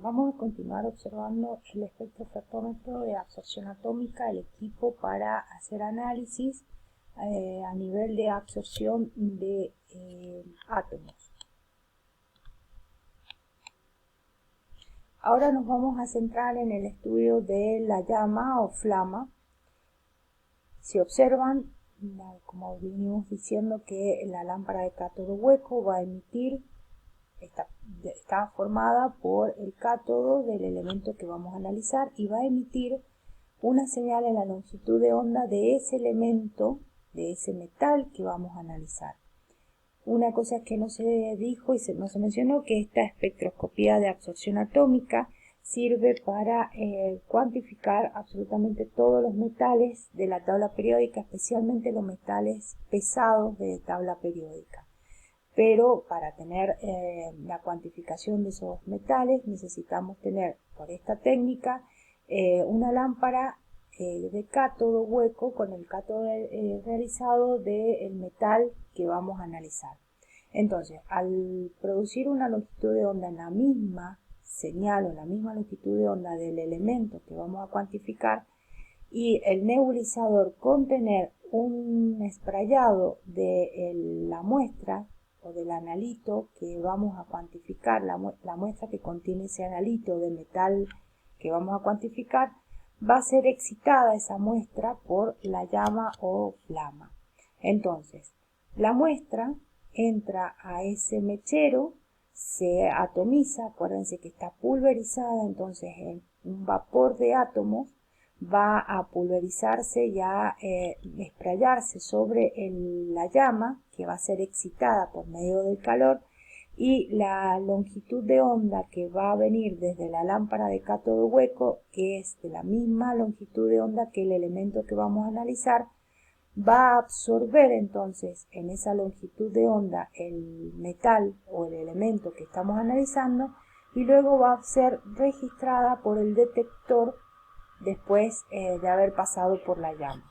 Vamos a continuar observando el espectrofotómetro de absorción atómica, el equipo para hacer análisis a nivel de absorción de átomos. Ahora nos vamos a centrar en el estudio de la llama o flama. Si observan, como venimos diciendo, que la lámpara de cátodo hueco va a emitir, está formada por el cátodo del elemento que vamos a analizar y va a emitir una señal en la longitud de onda de ese elemento, de ese metal que vamos a analizar. Una cosa que no se dijo y no se mencionó, que esta espectroscopía de absorción atómica sirve para cuantificar absolutamente todos los metales de la tabla periódica, especialmente los metales pesados de tabla periódica. Pero para tener la cuantificación de esos metales necesitamos tener, por esta técnica, una lámpara de cátodo hueco con el cátodo realizado del metal que vamos a analizar. Entonces, al producir una longitud de onda en la misma señal o en la misma longitud de onda del elemento que vamos a cuantificar, y el nebulizador contener un esprayado de la muestra o del analito que vamos a cuantificar, la muestra que contiene ese analito de metal que vamos a cuantificar, va a ser excitada esa muestra por la llama o flama. Entonces, la muestra entra a ese mechero, se atomiza, acuérdense que está pulverizada, entonces en un vapor de átomos va a pulverizarse y a esprayarse sobre la llama, que va a ser excitada por medio del calor, y la longitud de onda que va a venir desde la lámpara de cátodo hueco, que es de la misma longitud de onda que el elemento que vamos a analizar, va a absorber entonces en esa longitud de onda el metal o el elemento que estamos analizando, y luego va a ser registrada por el detector después de haber pasado por la llama.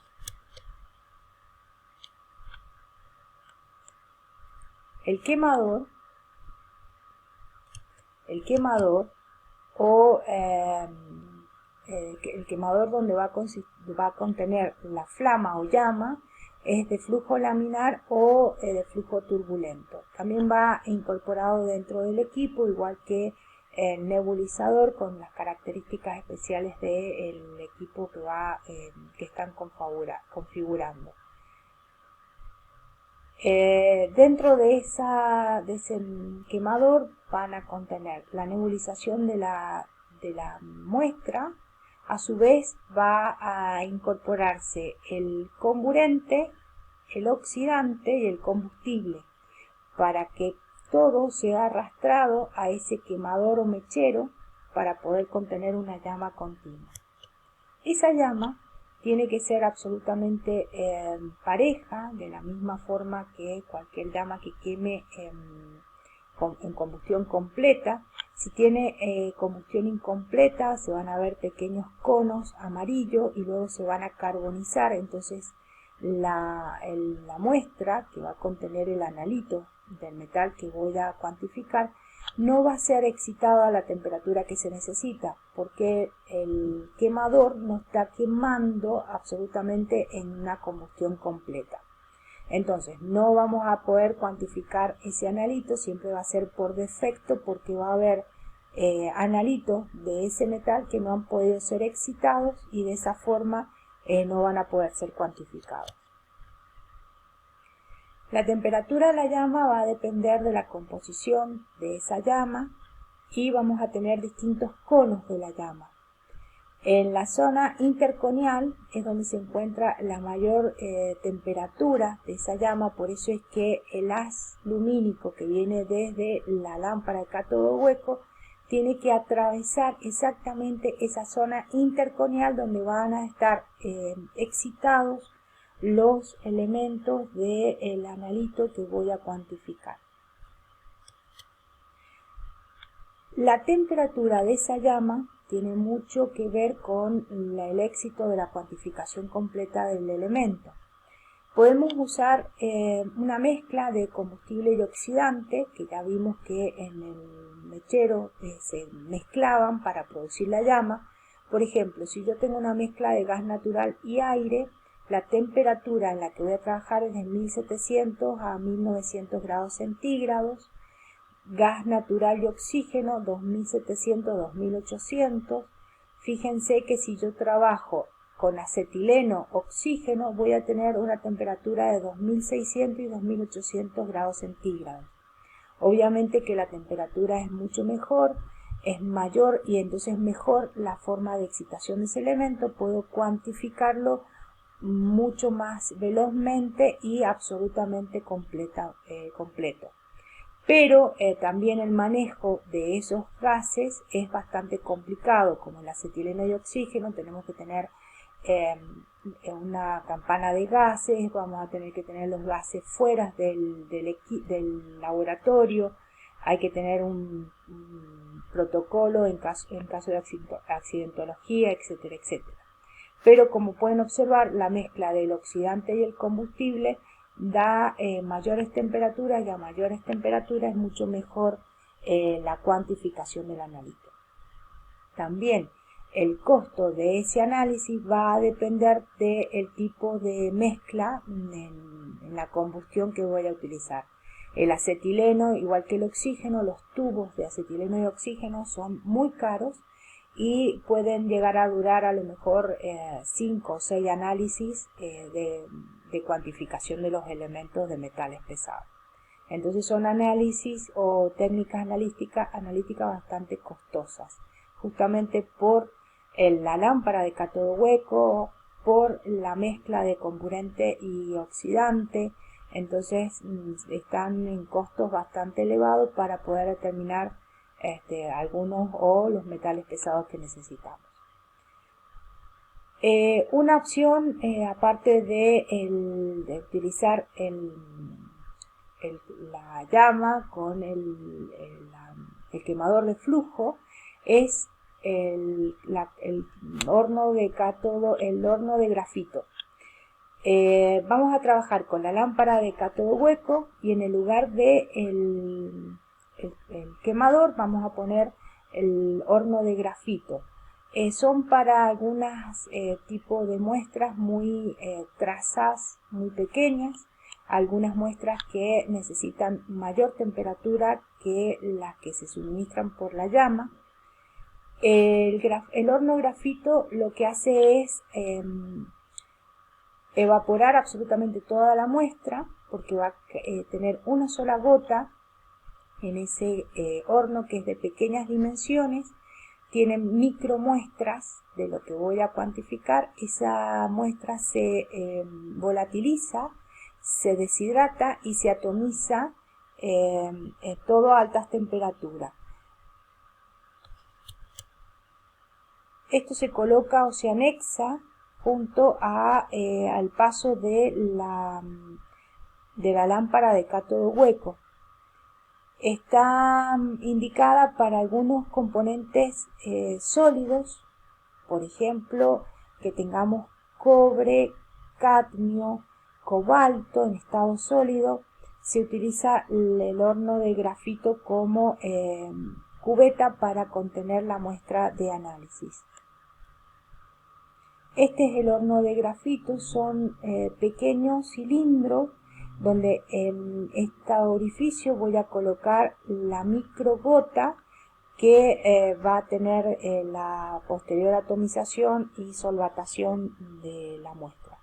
El quemador o el quemador donde va a contener la flama o llama es de flujo laminar o de flujo turbulento. También va incorporado dentro del equipo, igual que el nebulizador, con las características especiales del equipo que están configurando. Dentro de ese quemador van a contener la nebulización de la muestra. A su vez va a incorporarse el comburente, el oxidante y el combustible, para que todo sea arrastrado a ese quemador o mechero para poder contener una llama continua. Esa llama tiene que ser absolutamente pareja, de la misma forma que cualquier llama que queme en combustión completa. Si tiene combustión incompleta, se van a ver pequeños conos amarillos y luego se van a carbonizar. Entonces la muestra que va a contener el analito del metal que voy a cuantificar no va a ser excitada a la temperatura que se necesita, porque el quemador no está quemando absolutamente en una combustión completa. Entonces no vamos a poder cuantificar ese analito, siempre va a ser por defecto, porque va a haber analitos de ese metal que no han podido ser excitados y de esa forma no van a poder ser cuantificados. La temperatura de la llama va a depender de la composición de esa llama y vamos a tener distintos conos de la llama. En la zona interconial es donde se encuentra la mayor temperatura de esa llama, por eso es que el haz lumínico que viene desde la lámpara de cátodo hueco tiene que atravesar exactamente esa zona interconial donde van a estar excitados los elementos del analito que voy a cuantificar. La temperatura de esa llama tiene mucho que ver con el éxito de la cuantificación completa del elemento. Podemos usar una mezcla de combustible y oxidante, que ya vimos que en el mechero se mezclaban para producir la llama. Por ejemplo, si yo tengo una mezcla de gas natural y aire, la temperatura en la que voy a trabajar es de 1700 a 1900 grados centígrados. Gas natural y oxígeno 2700 a 2800. Fíjense que si yo trabajo con acetileno, oxígeno, voy a tener una temperatura de 2600 y 2800 grados centígrados. Obviamente que la temperatura es mucho mejor, es mayor y entonces mejor la forma de excitación de ese elemento, puedo cuantificarlo mucho más velozmente y absolutamente completo. Pero también el manejo de esos gases es bastante complicado, como el acetileno y oxígeno. Tenemos que tener una campana de gases, vamos a tener que tener los gases fuera del laboratorio, hay que tener un protocolo en caso de accidentología, etcétera, etcétera. Pero como pueden observar, la mezcla del oxidante y el combustible da mayores temperaturas, y a mayores temperaturas es mucho mejor la cuantificación del analito. También el costo de ese análisis va a depender del tipo de mezcla en la combustión que voy a utilizar. El acetileno, igual que el oxígeno, los tubos de acetileno y oxígeno son muy caros y pueden llegar a durar a lo mejor 5 o 6 análisis de cuantificación de los elementos de metales pesados. Entonces son análisis o técnicas analíticas bastante costosas, justamente por la lámpara de cátodo hueco, por la mezcla de comburente y oxidante. Entonces están en costos bastante elevados para poder determinar algunos o los metales pesados que necesitamos. Una opción, aparte de utilizar la llama con el quemador de flujo, es el horno de cátodo, el horno de grafito. Vamos a trabajar con la lámpara de cátodo hueco y en el lugar de el quemador vamos a poner el horno de grafito. Son para algunos tipos de muestras muy trazas muy pequeñas, algunas muestras que necesitan mayor temperatura que las que se suministran por la llama. El horno grafito lo que hace es evaporar absolutamente toda la muestra, porque va a tener una sola gota en ese horno, que es de pequeñas dimensiones, tiene micromuestras de lo que voy a cuantificar. Esa muestra se volatiliza, se deshidrata y se atomiza todo a altas temperaturas. Esto se coloca o se anexa junto al paso de la lámpara de cátodo hueco. Está indicada para algunos componentes sólidos, por ejemplo, que tengamos cobre, cadmio, cobalto en estado sólido. Se utiliza el horno de grafito como cubeta para contener la muestra de análisis. Este es el horno de grafito, son pequeños cilindros donde en este orificio voy a colocar la microgota que va a tener la posterior atomización y solvatación de la muestra.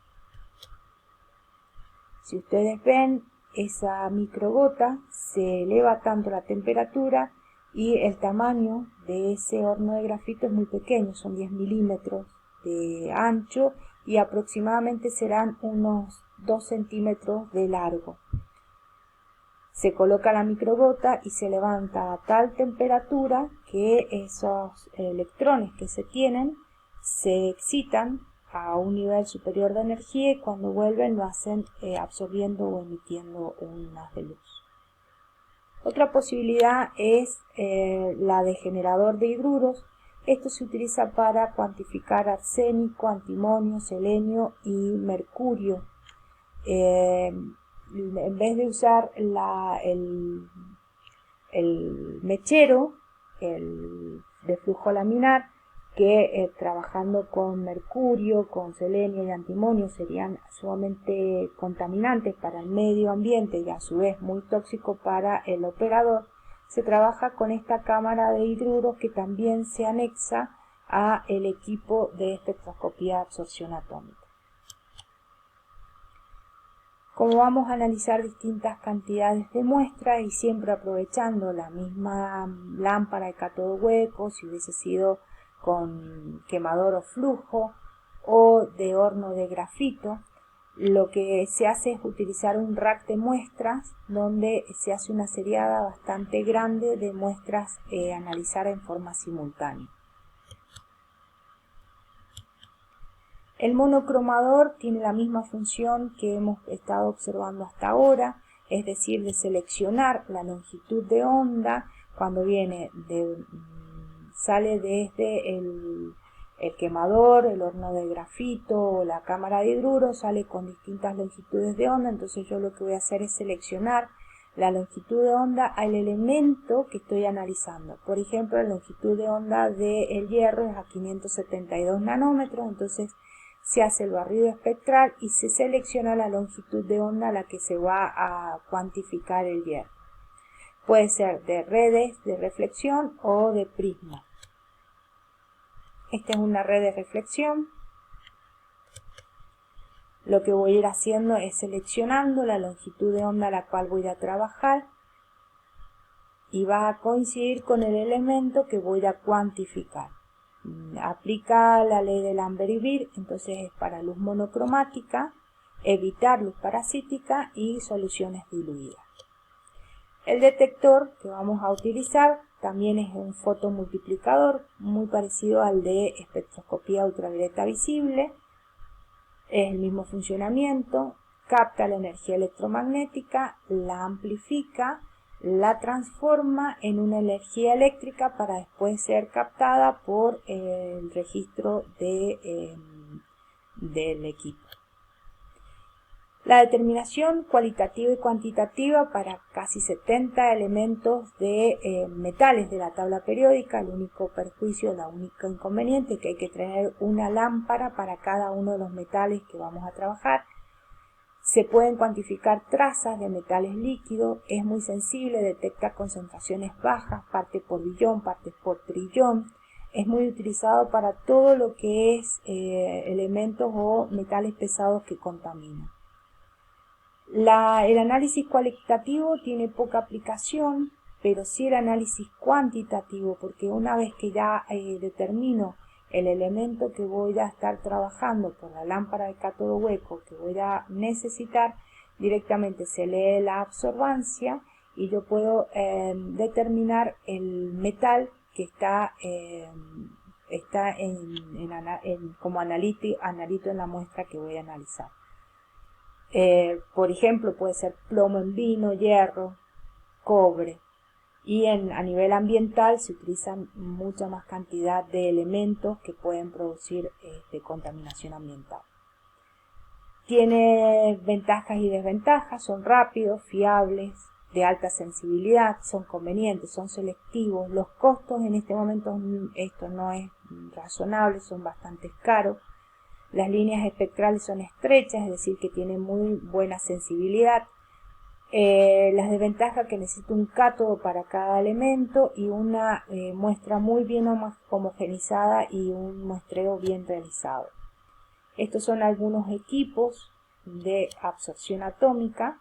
Si ustedes ven, esa microgota se eleva tanto la temperatura y el tamaño de ese horno de grafito es muy pequeño, son 10 milímetros de ancho y aproximadamente serán unos 2 centímetros de largo. Se coloca la microgota y se levanta a tal temperatura que esos electrones que se tienen se excitan a un nivel superior de energía y cuando vuelven lo hacen absorbiendo o emitiendo un haz de luz. Otra posibilidad es la de generador de hidruros. Esto se utiliza para cuantificar arsénico, antimonio, selenio y mercurio. en vez de usar el mechero, el de flujo laminar, que trabajando con mercurio, con selenio y antimonio serían sumamente contaminantes para el medio ambiente y a su vez muy tóxico para el operador, se trabaja con esta cámara de hidruros que también se anexa a el equipo de espectroscopía de absorción atómica. Como vamos a analizar distintas cantidades de muestras y siempre aprovechando la misma lámpara de cátodo hueco, si hubiese sido con quemador o flujo o de horno de grafito, lo que se hace es utilizar un rack de muestras donde se hace una seriada bastante grande de muestras a analizar en forma simultánea. El monocromador tiene la misma función que hemos estado observando hasta ahora, es decir, de seleccionar la longitud de onda cuando sale desde el quemador, el horno de grafito o la cámara de hidruro, sale con distintas longitudes de onda. Entonces yo lo que voy a hacer es seleccionar la longitud de onda al elemento que estoy analizando. Por ejemplo, la longitud de onda del hierro es a 572 nanómetros, entonces se hace el barrido espectral y se selecciona la longitud de onda a la que se va a cuantificar el hierro. Puede ser de redes de reflexión o de prisma. Esta es una red de reflexión. Lo que voy a ir haciendo es seleccionando la longitud de onda a la cual voy a trabajar y va a coincidir con el elemento que voy a cuantificar. Aplica la ley de Lambert-Beer, entonces es para luz monocromática, evitar luz parasítica y soluciones diluidas. El detector que vamos a utilizar también es un fotomultiplicador muy parecido al de espectroscopía ultravioleta visible. Es el mismo funcionamiento, capta la energía electromagnética, la amplifica, la transforma en una energía eléctrica para después ser captada por el registro del equipo. La determinación cualitativa y cuantitativa para casi 70 elementos de metales de la tabla periódica. El único perjuicio, la única inconveniente es que hay que tener una lámpara para cada uno de los metales que vamos a trabajar. Se pueden cuantificar trazas de metales líquidos, es muy sensible, detecta concentraciones bajas, partes por billón, partes por trillón. Es muy utilizado para todo lo que es elementos o metales pesados que contaminan. El análisis cualitativo tiene poca aplicación, pero sí el análisis cuantitativo, porque una vez que ya determino el elemento que voy a estar trabajando por la lámpara de cátodo hueco que voy a necesitar, directamente se lee la absorbancia y yo puedo determinar el metal que está como analito en la muestra que voy a analizar. Por ejemplo, puede ser plomo en vino, hierro, cobre. Y a nivel ambiental se utilizan mucha más cantidad de elementos que pueden producir contaminación ambiental. Tiene ventajas y desventajas, son rápidos, fiables, de alta sensibilidad, son convenientes, son selectivos. Los costos en este momento, esto no es razonable, son bastante caros. Las líneas espectrales son estrechas, es decir, que tienen muy buena sensibilidad. Las desventajas que necesito un cátodo para cada elemento y una muestra muy bien homogenizada y un muestreo bien realizado. Estos son algunos equipos de absorción atómica.